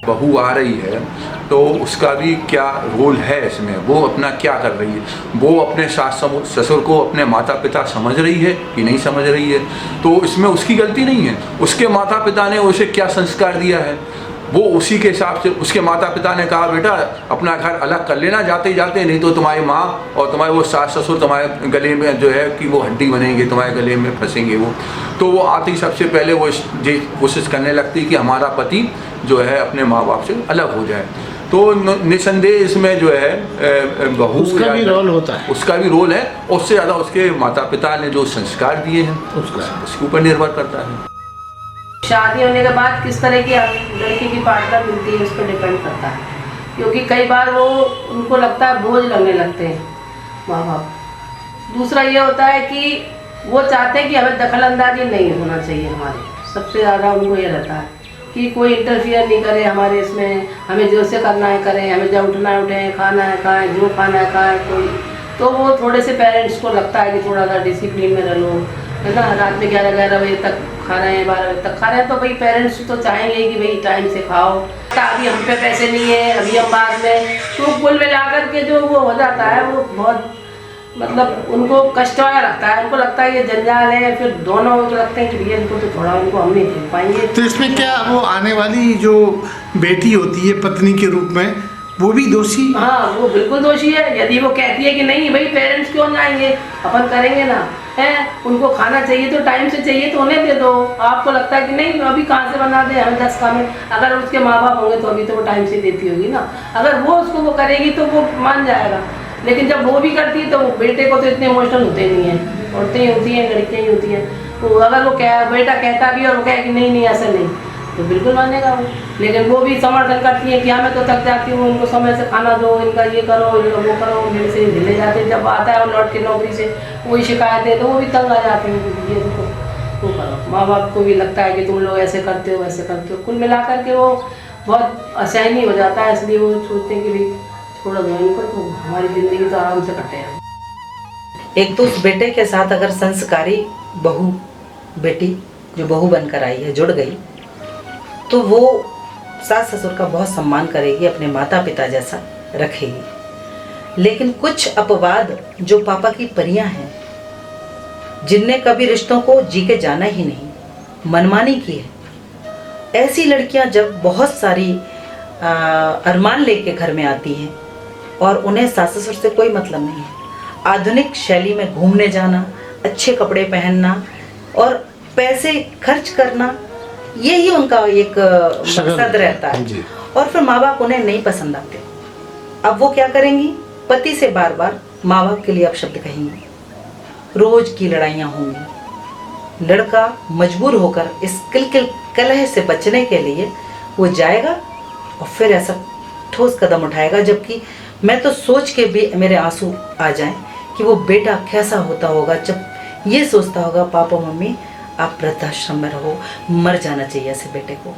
बहू आ रही है तो उसका भी क्या रोल है इसमें, वो अपना क्या कर रही है, वो अपने सास ससुर को अपने माता पिता समझ रही है कि नहीं समझ रही है। तो इसमें उसकी गलती नहीं है, उसके माता पिता ने उसे क्या संस्कार दिया है, वो उसी के हिसाब से, उसके माता पिता ने कहा बेटा अपना घर अलग कर लेना जाते जाते, नहीं तो तुम्हारी माँ और तुम्हारे वो सास ससुर तुम्हारे गले में जो है कि वो हड्डी बनेंगे, तुम्हारे गले में फंसेंगे वो। तो वो आती ही सबसे पहले वो ये कोशिश करने लगती कि हमारा पति जो है अपने माँ बाप से अलग हो जाए। तो निसंदेह इसमें जो है बहू उसका भी रोल होता है, उसका भी रोल है, उससे ज़्यादा उसके माता पिता ने जो संस्कार दिए हैं उसके ऊपर निर्भर करता है। शादी होने के बाद किस तरह की लड़की की पार्टनर मिलती है उस पर डिपेंड करता है, क्योंकि कई बार वो उनको लगता है बोझ लगने लगते हैं माँ बाप। दूसरा ये होता है कि वो चाहते हैं कि हमें दखल अंदाजी नहीं होना चाहिए हमारे, सबसे ज़्यादा उनको ये रहता है कि कोई इंटरफियर नहीं करे हमारे इसमें, हमें जो से करना है करें, हमें जब उठना है उठें, खाना है खाएँ, जो खाना है खाएँ कोई। तो वो थोड़े से पेरेंट्स को लगता है कि थोड़ा सा डिसिप्लिन में रह लो, है ना। रात में 11 बजे तक खा रहे हैं, 12 बजे तक खा रहे हैं, तो भाई पेरेंट्स तो चाहेंगे कि भाई टाइम से खाओ। अभी हम पे पैसे नहीं है, अभी हम बाद में, तो कुल मिलाकर के जो वो हो जाता है वो बहुत मतलब उनको कष्ट वाला लगता है। उनको लगता है ये जंजाल है, फिर दोनों को लगते हैं कि भैया इनको तो थोड़ा उनको हम नहीं झेल पाएंगे। तो इसमें क्या वो आने वाली जो बेटी होती है पत्नी के रूप में वो भी दोषी? हाँ, वो बिल्कुल दोषी है। यदि वो कहती है कि नहीं भाई पेरेंट्स क्यों जाएंगे, अपन करेंगे ना, है उनको खाना चाहिए तो टाइम से चाहिए तो उन्हें दे दो। आपको लगता है कि नहीं अभी कहाँ से बना दे, हमें 10 काम है, अगर उसके माँ बाप होंगे तो अभी तो वो टाइम से देती होगी ना। अगर वो उसको वो करेगी तो वो मान जाएगा, लेकिन जब वो भी करती है तो बेटे को तो इतने इमोशनल होते नहीं हैं, औरतें ही होती हैं, लड़कियाँ ही होती हैं। तो अगर वो बेटा कहता भी और वो कहे कि नहीं नहीं ऐसा नहीं, तो बिल्कुल मानेगा वो। लेकिन वो भी समर्थन करती है कि हाँ मैं तो थक जाती हूँ, उनको समय से खाना दो, इनका ये करो, इनका वो करो, मेरे से ढिले जाते। जब आता है वो लौट के नौकरी से वही शिकायत है तो वो भी तंग आ जाते हैं, ये इनको वो करो। माँ बाप को भी लगता है कि तुम लोग ऐसे करते हो वैसे करते हो, कुल मिलाकर के वो बहुत असहनीय हो जाता है। इसलिए वो सोचते हैं कि भाई थोड़ा दो इनको, तो हमारी ज़िंदगी तो आराम से कटे हैं। एक तो उस बेटे के साथ अगर संस्कारी बहू, बेटी जो बहू बनकर आई है जुड़ गई, तो वो सास ससुर का बहुत सम्मान करेगी, अपने माता पिता जैसा रखेगी। लेकिन कुछ अपवाद जो पापा की परियां हैं, जिनने कभी रिश्तों को जी के जाना ही नहीं, मनमानी की है, ऐसी लड़कियां जब बहुत सारी अरमान लेके घर में आती हैं और उन्हें सास ससुर से कोई मतलब नहीं है, आधुनिक शैली में घूमने जाना, अच्छे कपड़े पहनना और पैसे खर्च करना, यही उनका एक मकसद रहता है। और फिर माँ बाप उन्हें नहीं पसंद आते। अब वो क्या करेंगी, पति से बार बार माँ बाप के लिए अपशब्द कहेंगी, रोज की लड़ाइयाँ होंगी। लड़का मजबूर होकर इस किलकिल कलह से बचने के लिए वो जाएगा और फिर ऐसा ठोस कदम उठाएगा, जबकि मैं तो सोच के भी मेरे आंसू आ जाएं कि वो बेटा कैसा होता होगा जब ये सोचता होगा पापा मम्मी आप वृद्धाश्रम में रहो, मर जाना चाहिए ऐसे बेटे को।